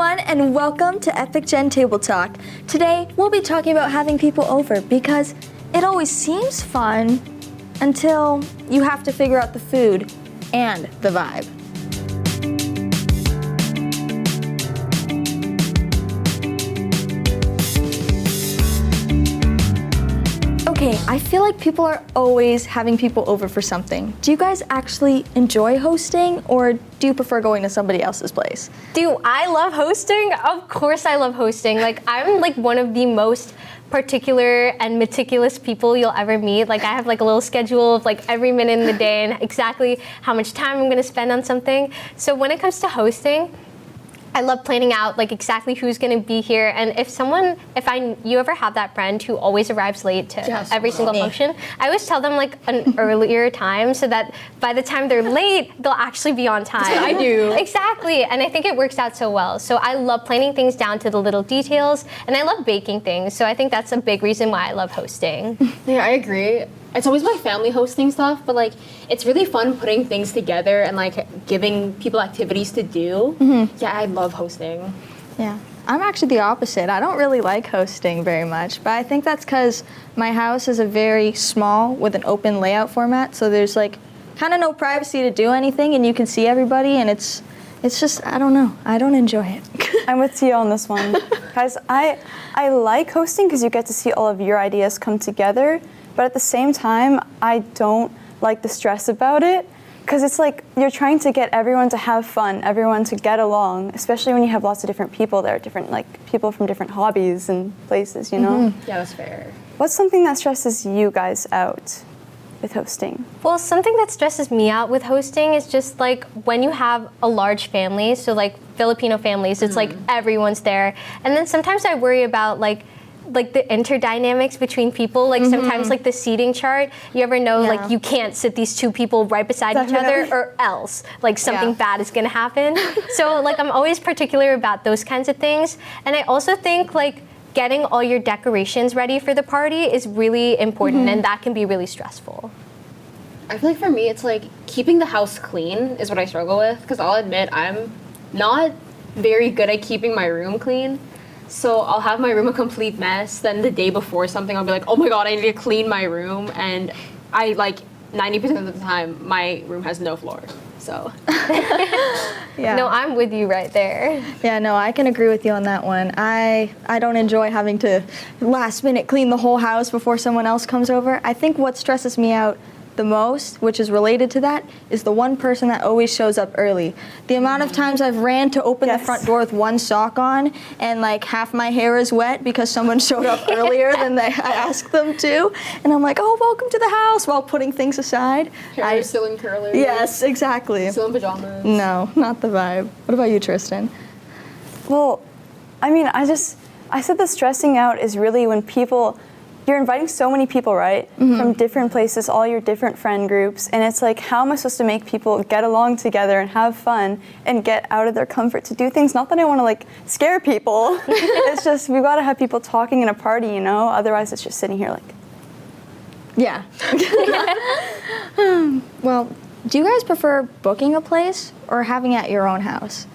everyone, and welcome to Epic Gen Table Talk. Today, we'll be talking about having people over because it always seems fun until you have to figure out the food and the vibe. Okay, I feel like people are always having people over for something. Do you guys actually enjoy hosting, or do you prefer going to somebody else's place? Do I love hosting? Of course I love hosting. I'm one of the most particular and meticulous people you'll ever meet. I have a little schedule of every minute in the day and exactly how much time I'm gonna spend on something. So when it comes to hosting, I love planning out exactly who's gonna be here, and you ever have that friend who always arrives late to every single function, I always tell them an earlier time so that by the time they're late, they'll actually be on time. I do. Exactly, and I think it works out so well. So I love planning things down to the little details, and I love baking things, so I think that's a big reason why I love hosting. Yeah, I agree. It's always my family hosting stuff, but it's really fun putting things together and giving people activities to do. Mm-hmm. Yeah, I love hosting. Yeah, I'm actually the opposite. I don't really like hosting very much, but I think that's because my house is a very small with an open layout format, so there's kind of no privacy to do anything, and you can see everybody, and it's just, I don't know, I don't enjoy it. I'm with Tia on this one. Guys, I like hosting because you get to see all of your ideas come together. But at the same time, I don't like the stress about it because it's you're trying to get everyone to have fun, everyone to get along, especially when you have lots of different people there, different people from different hobbies and places, you know? Mm-hmm. Yeah, that's fair. What's something that stresses you guys out with hosting? Well, something that stresses me out with hosting is just when you have a large family, so Filipino families, it's everyone's there. And then sometimes I worry about the interdynamics between people, sometimes the seating chart, you ever know you can't sit these two people right beside each other or else something bad is gonna happen. So I'm always particular about those kinds of things. And I also think getting all your decorations ready for the party is really important, and that can be really stressful. I feel for me, it's keeping the house clean is what I struggle with, because I'll admit I'm not very good at keeping my room clean. So I'll have my room a complete mess. Then the day before something, I'll be oh my god, I need to clean my room. And I 90% of the time, my room has no floor. So. Yeah. No, I'm with you right there. Yeah, no, I can agree with you on that one. I don't enjoy having to last minute clean the whole house before someone else comes over. I think what stresses me out the most, which is related to that, is the one person that always shows up early. The amount of times I've ran to open the front door with one sock on and half my hair is wet because someone showed up earlier than I asked them to, and I'm oh, welcome to the house, while putting things aside. Hair is still in curlers. Yes, exactly. Still in pajamas. No, not the vibe. What about you, Tristan? Well, I mean, I said the stressing out is really when you're inviting so many people, right? Mm-hmm. From different places, all your different friend groups. And it's how am I supposed to make people get along together and have fun and get out of their comfort to do things? Not that I want to scare people. It's just, we've got to have people talking in a party, you know? Otherwise it's just sitting here Yeah. Well, do you guys prefer booking a place or having it at your own house?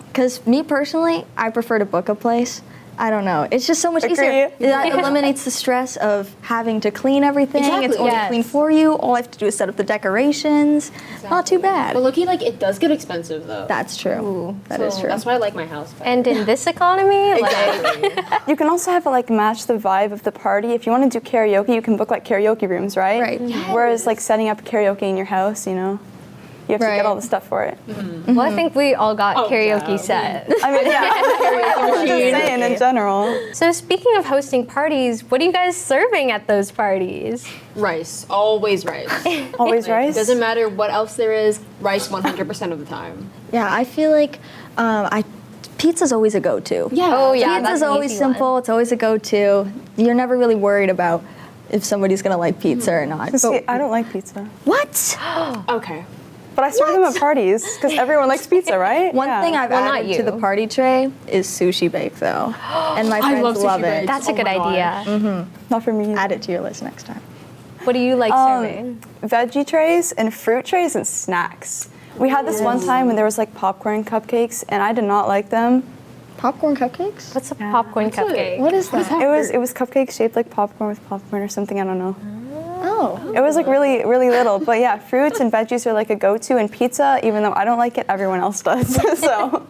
Because me personally, I prefer to book a place. I don't know. It's just so much easier. That eliminates the stress of having to clean everything. Exactly. It's already clean for you. All I have to do is set up the decorations. Exactly. Not too bad. But looking it does get expensive though. That's true. Ooh, that is true. That's why I like my house better. And in this economy, exactly. You can also have it match the vibe of the party. If you want to do karaoke, you can book karaoke rooms, right? Right. Yes. Whereas setting up karaoke in your house, you know, you have to get all the stuff for it. Mm-hmm. Well, I think we all got karaoke set. I mean, yeah, I'm just saying in general. So speaking of hosting parties, what are you guys serving at those parties? Rice. Always rice. Always rice? Doesn't matter what else there is, rice 100% of the time. Yeah, I feel pizza's always a go-to. Yeah. Oh, yeah. Pizza's always simple. One. It's always a go-to. You're never really worried about if somebody's going to like pizza or not. See, I don't like pizza. What? Okay. But I serve them at parties because everyone likes pizza, right? One thing I've added to the party tray is sushi bake, though. And my friends love it. That's a good idea. Mm-hmm. Not for me. Add it to your list next time. What do you like serving? Veggie trays and fruit trays and snacks. We had this one time when there was popcorn cupcakes, and I did not like them. Popcorn cupcakes? What's a popcorn That's cupcake? What is that? It was cupcakes shaped like popcorn with popcorn or something. I don't know. Oh. It was like really little, but yeah, fruits and veggies are like a go-to, and pizza, even though I don't like it, everyone else does. So.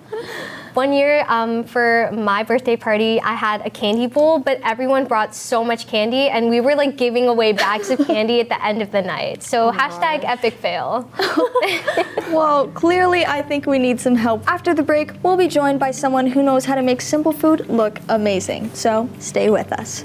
One year for my birthday party, I had a candy bowl, but everyone brought so much candy, and we were like giving away bags of candy at the end of the night. So hashtag epic fail. Well, clearly I think we need some help. After the break, we'll be joined by someone who knows how to make simple food look amazing. So stay with us.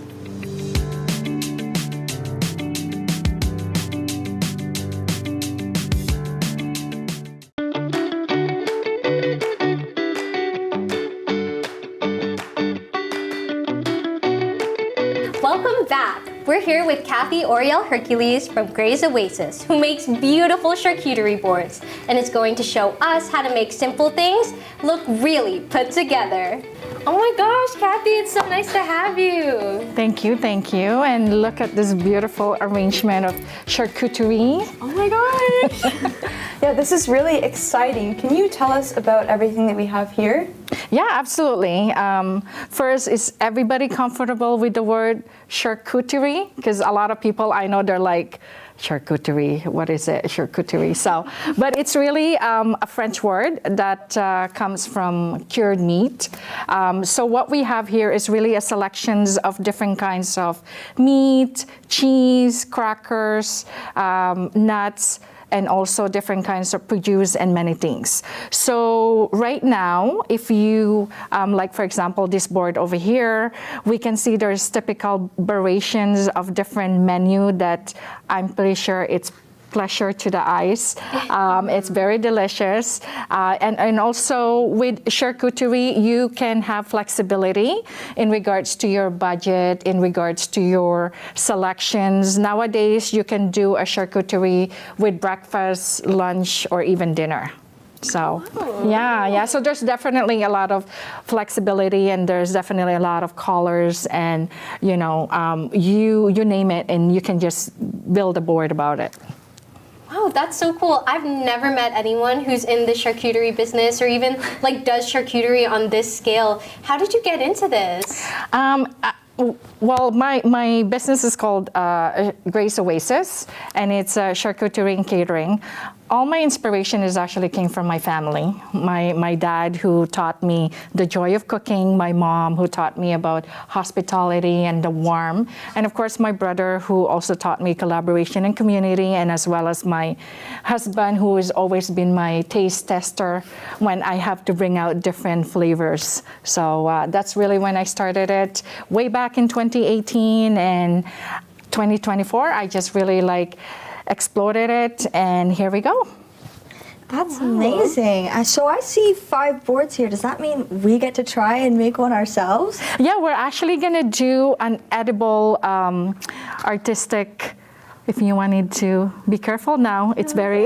Welcome back. We're here with Kathy Oriel Hercules from Graze Oasis, who makes beautiful charcuterie boards, and is going to show us how to make simple things look really put together. Oh my gosh, Kathy, it's so nice to have you. Thank you. And look at this beautiful arrangement of charcuterie. Oh my gosh. Yeah, this is really exciting. Can you tell us about everything that we have here? Yeah, absolutely. First, is everybody comfortable with the word charcuterie? Because a lot of people I know, they're like, charcuterie, what is it, charcuterie? So, but it's really a French word that comes from cured meat. So what we have here is really a selections of different kinds of meat, cheese, crackers, nuts, and also different kinds of produce and many things. So right now, if you, like for example, this board over here, we can see there's typical variations of different menu that I'm pretty sure it's pleasure to the eyes. It's very delicious. And also with charcuterie, you can have flexibility in regards to your budget, in regards to your selections. Nowadays, you can do a charcuterie with breakfast, lunch, or even dinner. So, yeah. So there's definitely a lot of flexibility, and there's definitely a lot of colors, and you name it, and you can just build a board about it. Wow, that's so cool. I've never met anyone who's in the charcuterie business or even like does charcuterie on this scale. How did you get into this? Well, my business is called Graze Oasis, and it's charcuterie and catering. All my inspiration is actually came from my family. My dad, who taught me the joy of cooking, my mom, who taught me about hospitality and the warmth, and of course my brother, who also taught me collaboration and community, and as well as my husband, who has always been my taste tester when I have to bring out different flavors. So that's really when I started it, way back in 2018, and 2024, I just really exploded it, and here we go. That's amazing. So I see 5 boards here. Does that mean we get to try and make one ourselves? Yeah, we're actually gonna do an edible artistic, if you wanted to be careful now, it's very,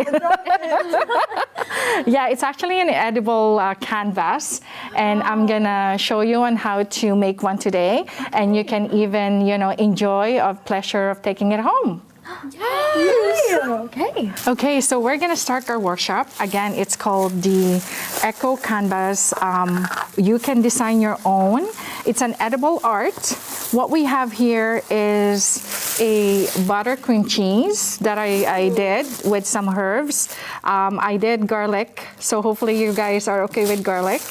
yeah, it's actually an edible canvas, and I'm gonna show you on how to make one today, and you can even, enjoy of pleasure of taking it home. Yes. Okay, so we're gonna start our workshop. Again, it's called the Echo Canvas. You can design your own. It's an edible art. What we have here is a buttercream cheese that I did with some herbs. I did garlic, so hopefully you guys are okay with garlic.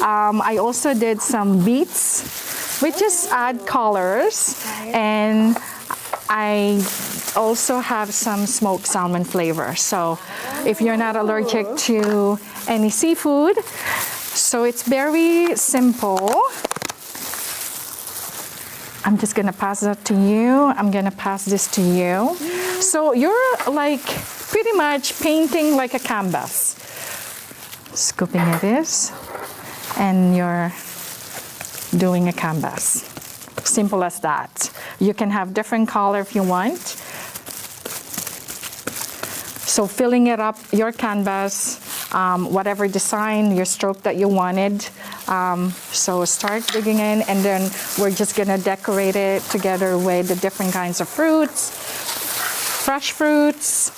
I also did some beets, which just add colors, and I also have some smoked salmon flavor. So if you're not allergic to any seafood, so it's very simple. I'm just gonna pass that to you. I'm gonna pass this to you. So you're pretty much painting like a canvas. Scooping it this, and you're doing a canvas. Simple as that. You can have different color if you want. So filling it up, your canvas, whatever design, your stroke that you wanted. So start digging in, and then we're just gonna decorate it together with the different kinds of fruits, fresh fruits.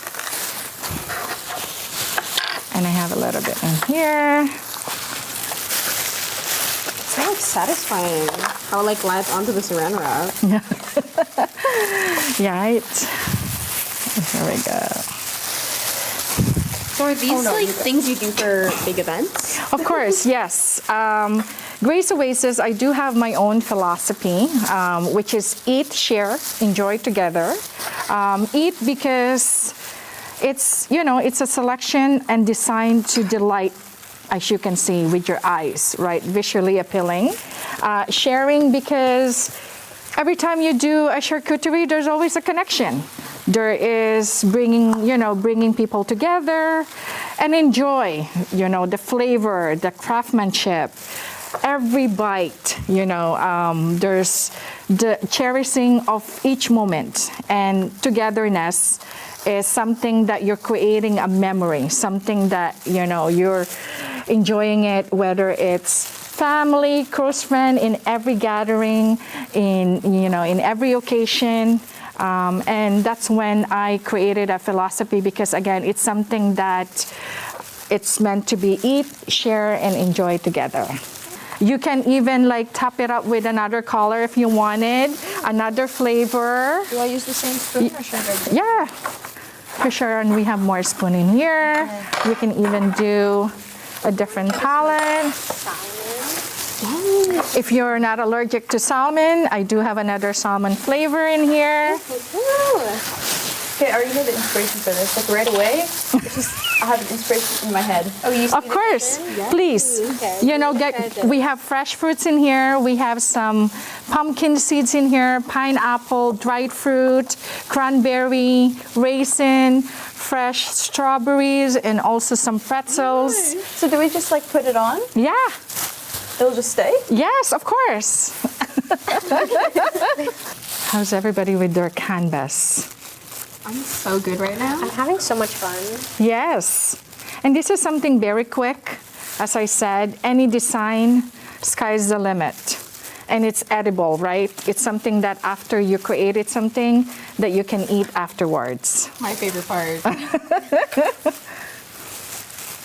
And I have a little bit in here. like satisfying how it like glides onto the saran wrap. Yeah, right. There we go. So are these like things you do for big events? Of course, yes. Graze Oasis, I do have my own philosophy, which is eat, share, enjoy together. Eat because it's, it's a selection and designed to delight, as you can see, with your eyes, right? Visually appealing. Sharing because every time you do a charcuterie, there's always a connection. There is bringing people together and enjoy, the flavor, the craftsmanship, every bite, there's the cherishing of each moment, and togetherness is something that you're creating a memory, something that, you're enjoying it, whether it's family, close friend, in every gathering, in every occasion. And that's when I created a philosophy because, again, it's something that it's meant to be eat, share, and enjoy together. You can even top it up with another color if you wanted, another flavor. Do I use the same spoon or should I go? Yeah, for sure. And we have more spoon in here. Okay. We can even do a different palette. If you're not allergic to salmon, I do have another salmon flavor in here. Okay, I already know the inspiration for this. Right away, it's just I have an inspiration in my head. Oh, you see of course, yes. please. Okay. We have fresh fruits in here. We have some pumpkin seeds in here, pineapple, dried fruit, cranberry, raisin, fresh strawberries, and also some pretzels. Nice. So do we just put it on? Yeah. It'll just stay? Yes, of course. How's everybody with their canvas? I'm so good right now. I'm having so much fun. Yes. And this is something very quick. As I said, any design, sky's the limit. And it's edible, right? It's something that after you created something that you can eat afterwards. My favorite part.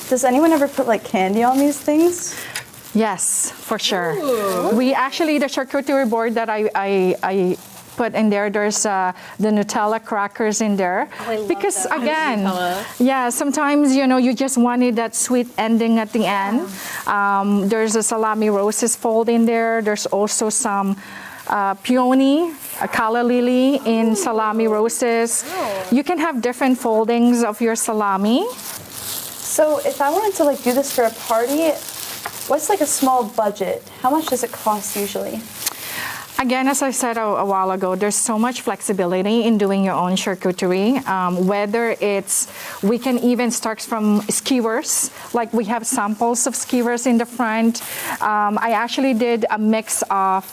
Does anyone ever put candy on these things? Yes, for sure. Ooh. We actually, the charcuterie board that I put in there, there's the Nutella crackers in there. Oh, I love because that. again, yeah, sometimes, you just wanted that sweet ending at the end. There's a salami roses fold in there. There's also some peony, a calla lily in salami roses. Wow. You can have different foldings of your salami. So if I wanted to do this for a party, what's a small budget? How much does it cost usually? Again, as I said a while ago, there's so much flexibility in doing your own charcuterie. Whether we can even start from skewers, we have samples of skewers in the front. I actually did a mix of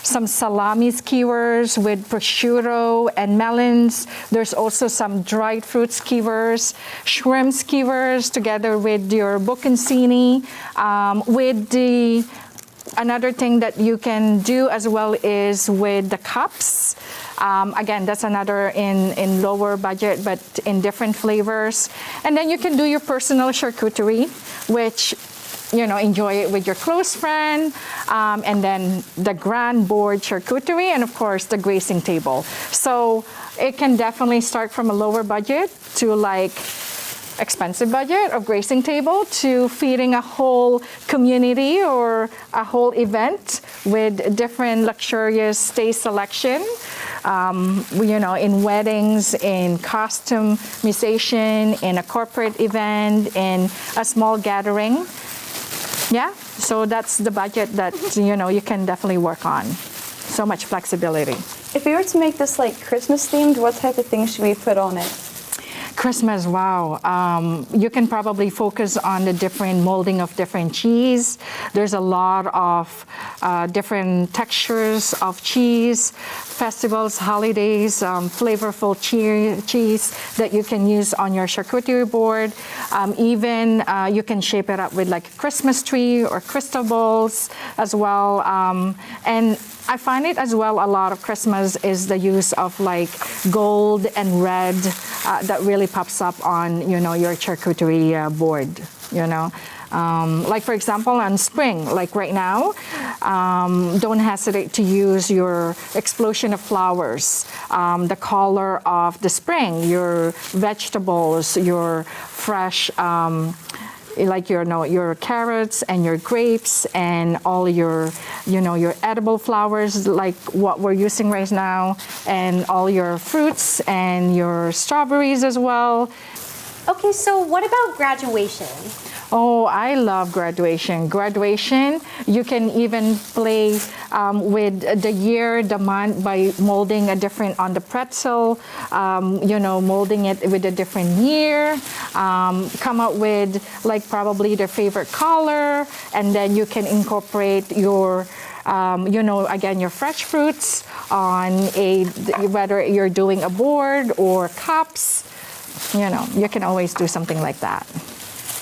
some salami skewers with prosciutto and melons. There's also some dried fruit skewers, shrimp skewers together with your bocconcini, Another thing that you can do as well is with the cups. Again, that's another in lower budget, but in different flavors. And then you can do your personal charcuterie, which, enjoy it with your close friend. And then the grand board charcuterie, and of course, the gracing table. So it can definitely start from a lower budget to expensive budget of gracing table to feeding a whole community or a whole event with different luxurious taste selection. In weddings, in customization, in a corporate event, in a small gathering. Yeah, so that's the budget that you can definitely work on. So much flexibility. If we were to make this Christmas themed, what type of things should we put on it? Christmas, wow. You can probably focus on the different molding of different cheese. There's a lot of different textures of cheese, festivals, holidays, flavorful cheese that you can use on your charcuterie board. Even you can shape it up with a Christmas tree or crystal balls as well. And I find it as well, a lot of Christmas is the use of gold and red that really pops up on, your charcuterie board, Like for example, on spring, like right now, don't hesitate to use your explosion of flowers, the color of the spring, your vegetables, your fresh, like your carrots and your grapes and all your edible flowers like what we're using right now, and all your fruits and your strawberries as well. Okay, so what about graduation? Oh, I love graduation. Graduation, you can even play with the year, the month by molding a different on the pretzel, molding it with a different year, come up with like probably their favorite color, and then you can incorporate your again, your fresh fruits on whether you're doing a board or cups, you can always do something like that.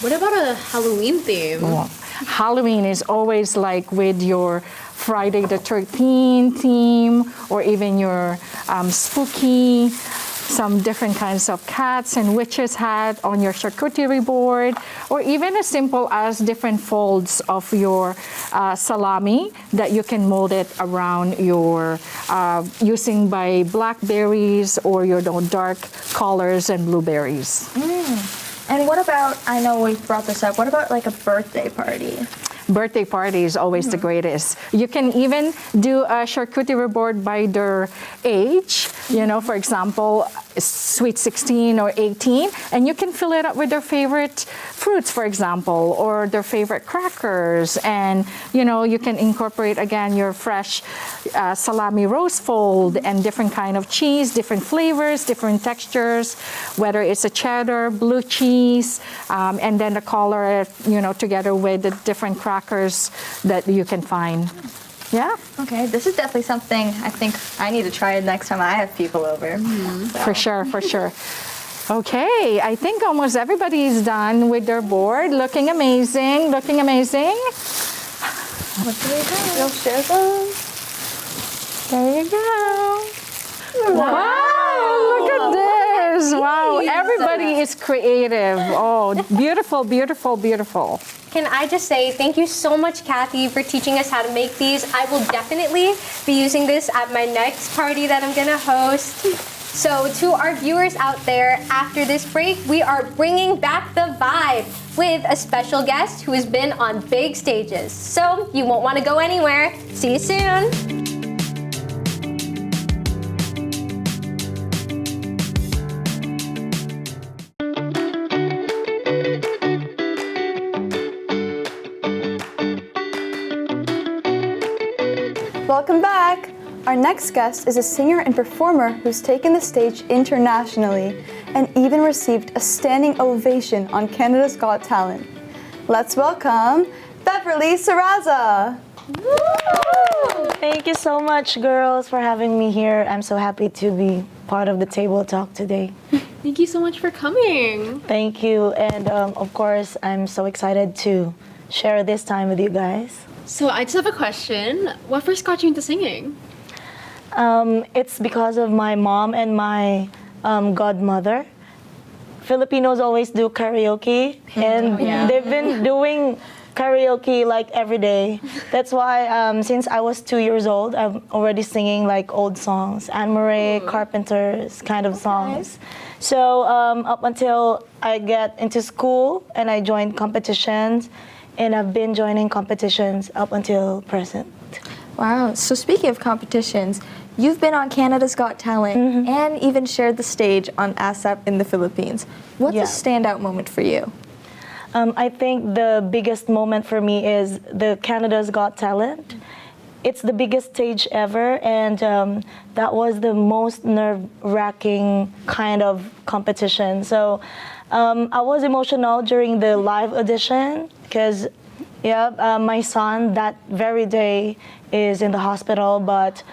What about a Halloween theme? Well, Halloween is always like with your Friday the 13th theme, or even your spooky, some different kinds of cats and witches hat on your charcuterie board, or even as simple as different folds of your salami that you can mold it around your using by blackberries or your dark colors and blueberries. And what about, I know we brought this up, what about like a birthday party? Birthday party is always the greatest. You can even do a charcuterie board by their age, for example, sweet 16 or 18, and you can fill it up with their favorite fruits, for example, or their favorite crackers, and you can incorporate again your fresh salami roast fold and different kind of cheese, different flavors, different textures, whether it's a cheddar, blue cheese, and then the color, together with the different crackers that you can find. Yeah. Okay, this is definitely something I think I need to try it next time I have people over. For sure. Okay, I think almost everybody is done with their board. Looking amazing. What do we have? You'll share them? There you go. Wow, look at this. Wow, everybody is creative. Oh, beautiful, beautiful, beautiful. Can I just say thank you so much, Kathy, for teaching us how to make these. I will definitely be using this at my next party that I'm gonna host. So to our viewers out there, after this break, we are bringing back the vibe with a special guest who has been on big stages. So you won't want to go anywhere. See you soon. Welcome back! Our next guest is a singer and performer who's taken the stage internationally and even received a standing ovation on Canada's Got Talent. Let's welcome Beverly Saraza! Thank you so much, girls, for having me here. I'm so happy to be part of the table talk today. Thank you so much for coming. Thank you, and of course, I'm so excited to share this time with you guys. So I just have a question. What first got you into singing? It's because of my mom and my godmother. Filipinos always do karaoke, and they've been doing karaoke like every day. That's why since I was 2 years old, I'm already singing like old songs, Anne Murray, Carpenters kind of songs. So up until I get into school and I joined competitions, and I've been joining competitions up until present. Wow, so speaking of competitions, you've been on Canada's Got Talent and even shared the stage on ASAP in the Philippines. What's a standout moment for you? I think the biggest moment for me is the Canada's Got Talent. It's the biggest stage ever, and that was the most nerve-wracking kind of competition. So I was emotional during the live audition because my son that very day is in the hospital, but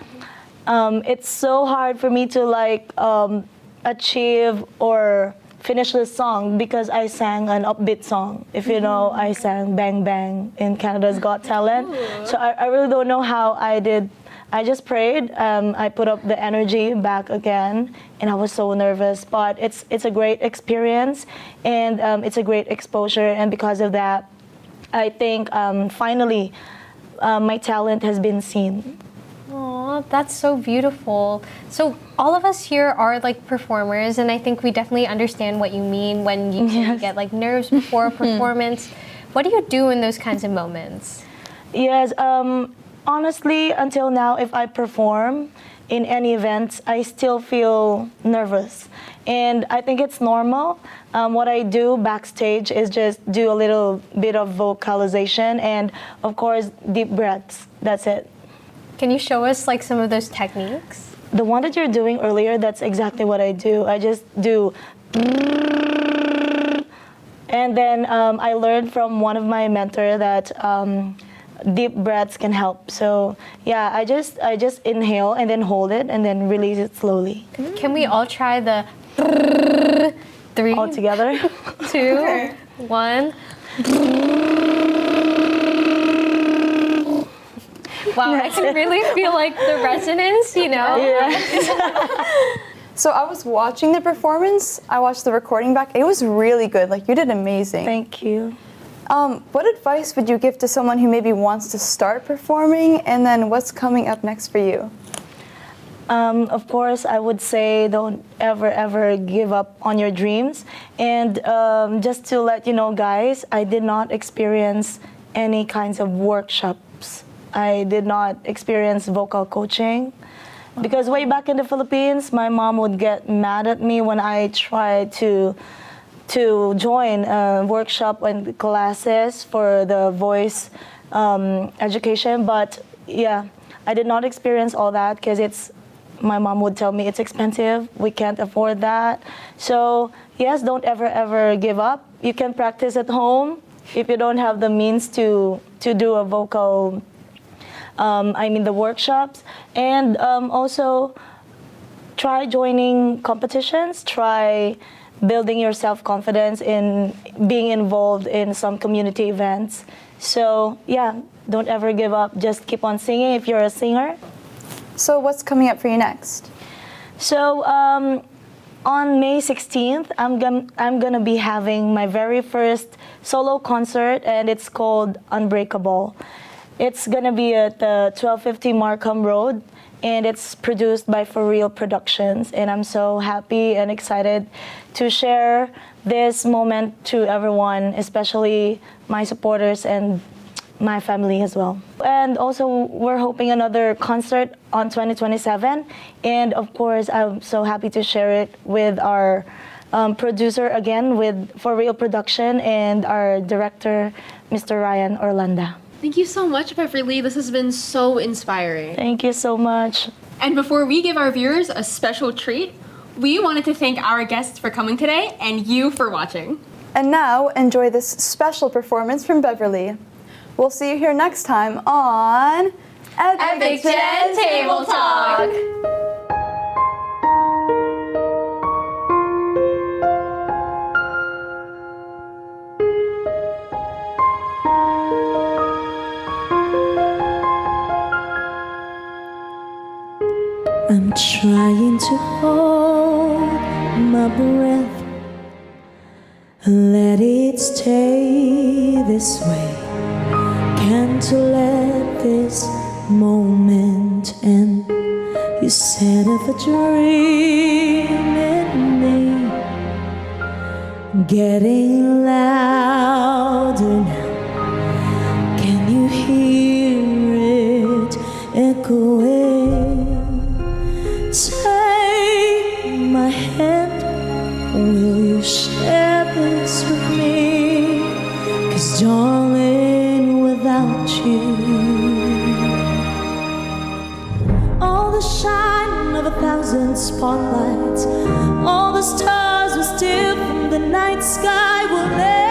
it's so hard for me to achieve or finish this song because I sang an upbeat song. If you know, I sang Bang Bang in Canada's Got Talent. So I really don't know how I did. I just prayed. I put up the energy back again, and I was so nervous. But it's a great experience, and it's a great exposure. And because of that, I think finally my talent has been seen. Aw, that's so beautiful. So all of us here are like performers, and I think we definitely understand what you mean when you get like nerves before a performance. What do you do in those kinds of moments? Yes, honestly, until now, if I perform in any events, I still feel nervous. And I think it's normal. What I do backstage is just do a little bit of vocalization and, of course, deep breaths. That's it. Can you show us like some of those techniques? The one that you're doing earlier, that's exactly what I do. I just do. And then I learned from one of my mentor that deep breaths can help. So yeah, I just inhale and then hold it and then release it slowly. Can we all try the 3, All together. 2, 1. Wow, I can really feel like the resonance, you know? So I was watching the performance. I watched the recording back. It was really good. Like, you did amazing. Thank you. What advice would you give to someone who maybe wants to start performing, and then what's coming up next for you? Of course, I would say don't ever give up on your dreams. And just to let you know, guys, I did not experience any kinds of workshops. I did not experience vocal coaching. Because way back in the Philippines, my mom would get mad at me when I tried to join a workshop and classes for the voice education. But yeah, I did not experience all that because my mom would tell me it's expensive, we can't afford that. So yes, don't ever give up. You can practice at home if you don't have the means to do a vocal the workshops. And also try joining competitions, try building your self-confidence in being involved in some community events. So yeah, don't ever give up, just keep on singing if you're a singer. So what's coming up for you next? So on May 16th, I'm gonna be having my very first solo concert, and it's called Unbreakable. It's gonna be at the 1250 Markham Road, and it's produced by For Real Productions. And I'm so happy and excited to share this moment to everyone, especially my supporters and my family as well. And also, we're hoping another concert on 2027. And of course, I'm so happy to share it with our producer again, with For Real Production, and our director, Mr. Ryan Orlando. Thank you so much, Beverly. This has been so inspiring. Thank you so much. And before we give our viewers a special treat, we wanted to thank our guests for coming today and you for watching. And now, enjoy this special performance from Beverly. We'll see you here next time on Epic Gen Table Talk. I'm trying to hold my breath, let it stay this way. Can't let this moment end. You set up a dream in me, getting louder now. Can you hear it echoing? Take my hand, will you share this with me? 'Cause darling, without you, all the shine of 1,000 spotlights, all the stars we steal from the night sky will never